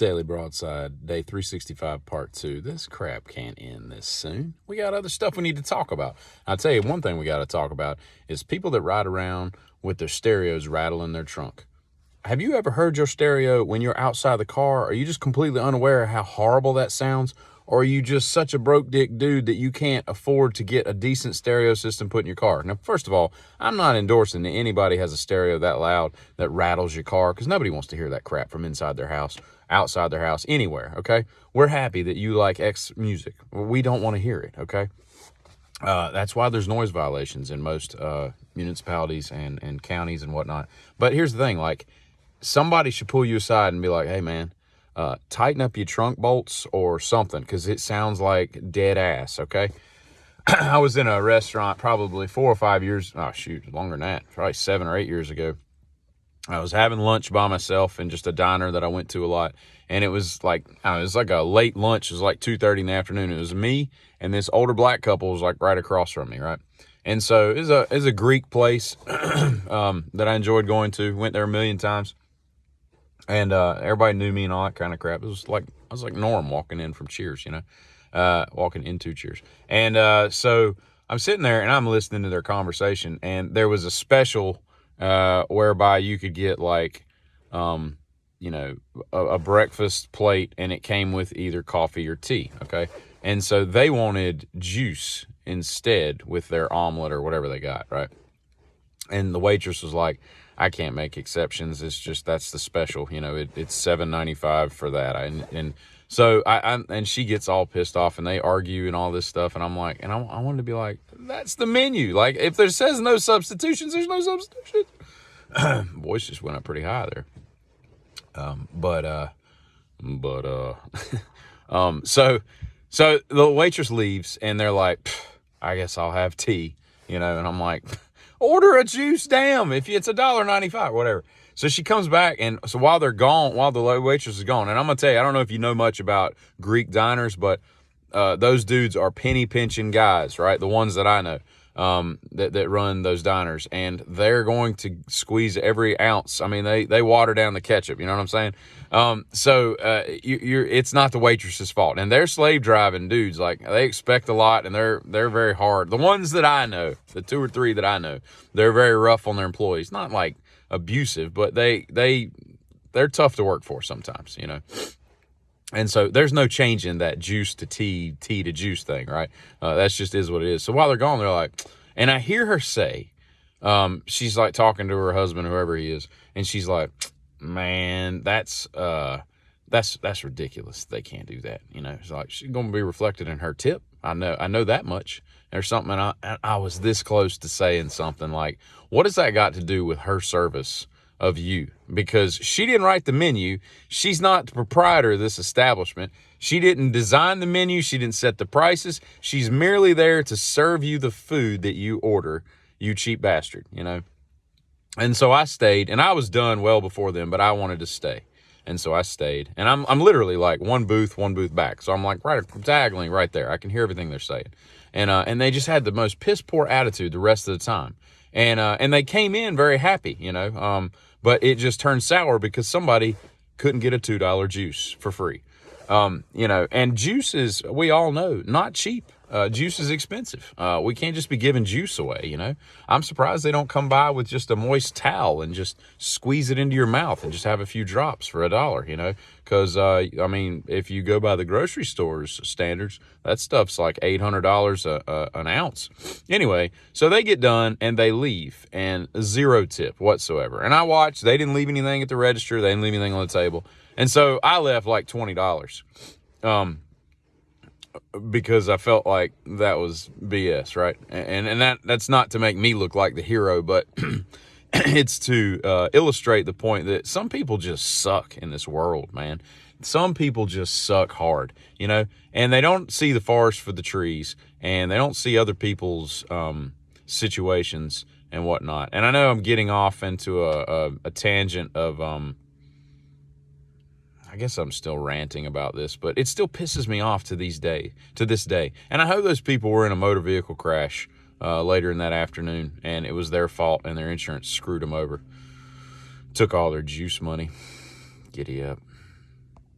Daily Broadside, day 365, part 2. This crap can't end this soon. We got other stuff we need to talk about. I'll tell you one thing we got to talk about is people that ride around with their stereos rattling their trunk. Have you ever heard your stereo when you're outside the car? Are you just completely unaware of how horrible that sounds? Or are you just such a broke dick dude that you can't afford to get a decent stereo system put in your car? Now, first of all, I'm not endorsing that anybody has a stereo that loud that rattles your car, because nobody wants to hear that crap from inside their house, outside their house, anywhere, okay? We're happy that you like X music. We don't want to hear it, okay? That's why there's noise violations in most municipalities and counties and whatnot. But here's the thing, like, somebody should pull you aside and be like, hey, man, tighten up your trunk bolts or something, because it sounds like dead ass, okay? I was in a restaurant probably 4 or 5 years, longer than that, probably 7 or 8 years ago. I was having lunch by myself in just a diner that I went to a lot, and it was like, it was like a late lunch. It was like 2:30 in the afternoon. It was me and this older black couple was like right across from me, right? And so it was a Greek place that I enjoyed going to, went there a million times. And everybody knew me and all that kind of crap. It was like, I was like Norm walking in from Cheers, walking into Cheers. And so I'm sitting there and I'm listening to their conversation, and there was a special whereby you could get like, a breakfast plate, and it came with either coffee or tea, okay? And so they wanted juice instead with their omelet or whatever they got, right? And the waitress was like, I can't make exceptions. It's just, that's the special, it's $7.95 for that. And so and she gets all pissed off, and they argue and all this stuff. And I'm like, and I wanted to be like, that's the menu. Like, if there says no substitutions, there's no substitution. Voice just went up pretty high there. So the waitress leaves, and they're like, I guess I'll have tea, and I'm like, order a juice, damn, if it's $1.95, whatever. So she comes back, and so while they're gone, while the waitress is gone, and I'm gonna tell you, I don't know if you know much about Greek diners, but those dudes are penny pinching guys, right? The ones that I know that run those diners, and they're going to squeeze every ounce. I mean, they water down the ketchup. You know what I'm saying? It's not the waitress's fault, and they're slave driving dudes. Like, they expect a lot, and they're very hard. The ones that I know, the 2 or 3 that I know, they're very rough on their employees. Not like abusive, but they're tough to work for sometimes, And so there's no change in that juice to tea to juice thing, right? That's just is what it is. So while they're gone, they're like, and I hear her say, she's like talking to her husband, whoever he is, and she's like, man, that's ridiculous. They can't do that. It's like, she's going to be reflected in her tip. I know that much. There's something, and I was this close to saying something like, what has that got to do with her service of you? Because she didn't write the menu. She's not the proprietor of this establishment. She didn't design the menu. She didn't set the prices. She's merely there to serve you the food that you order, you cheap bastard, And so I stayed, and I was done well before them, but I wanted to stay. And so I stayed, and I'm literally like one booth back. So I'm like diagonally right there. I can hear everything they're saying. And they just had the most piss poor attitude the rest of the time. And they came in very happy, but it just turned sour because somebody couldn't get a $2 juice for free. And juice is, we all know, not cheap. Juice is expensive. We can't just be giving juice away, I'm surprised they don't come by with just a moist towel and just squeeze it into your mouth and just have a few drops for $1, because, if you go by the grocery store's standards, that stuff's like $800 an ounce. Anyway, so they get done and they leave, and 0 tip whatsoever. And I watched, they didn't leave anything at the register. They didn't leave anything on the table. And so I left like $20. Because I felt like that was BS, right? And that's not to make me look like the hero, but it's to illustrate the point that some people just suck in this world, man. Some people just suck hard, and they don't see the forest for the trees, and they don't see other people's situations and whatnot. And I know I'm getting off into a tangent of I guess I'm still ranting about this, but it still pisses me off to this day. And I hope those people were in a motor vehicle crash later in that afternoon, and it was their fault, and their insurance screwed them over. Took all their juice money. Giddy up.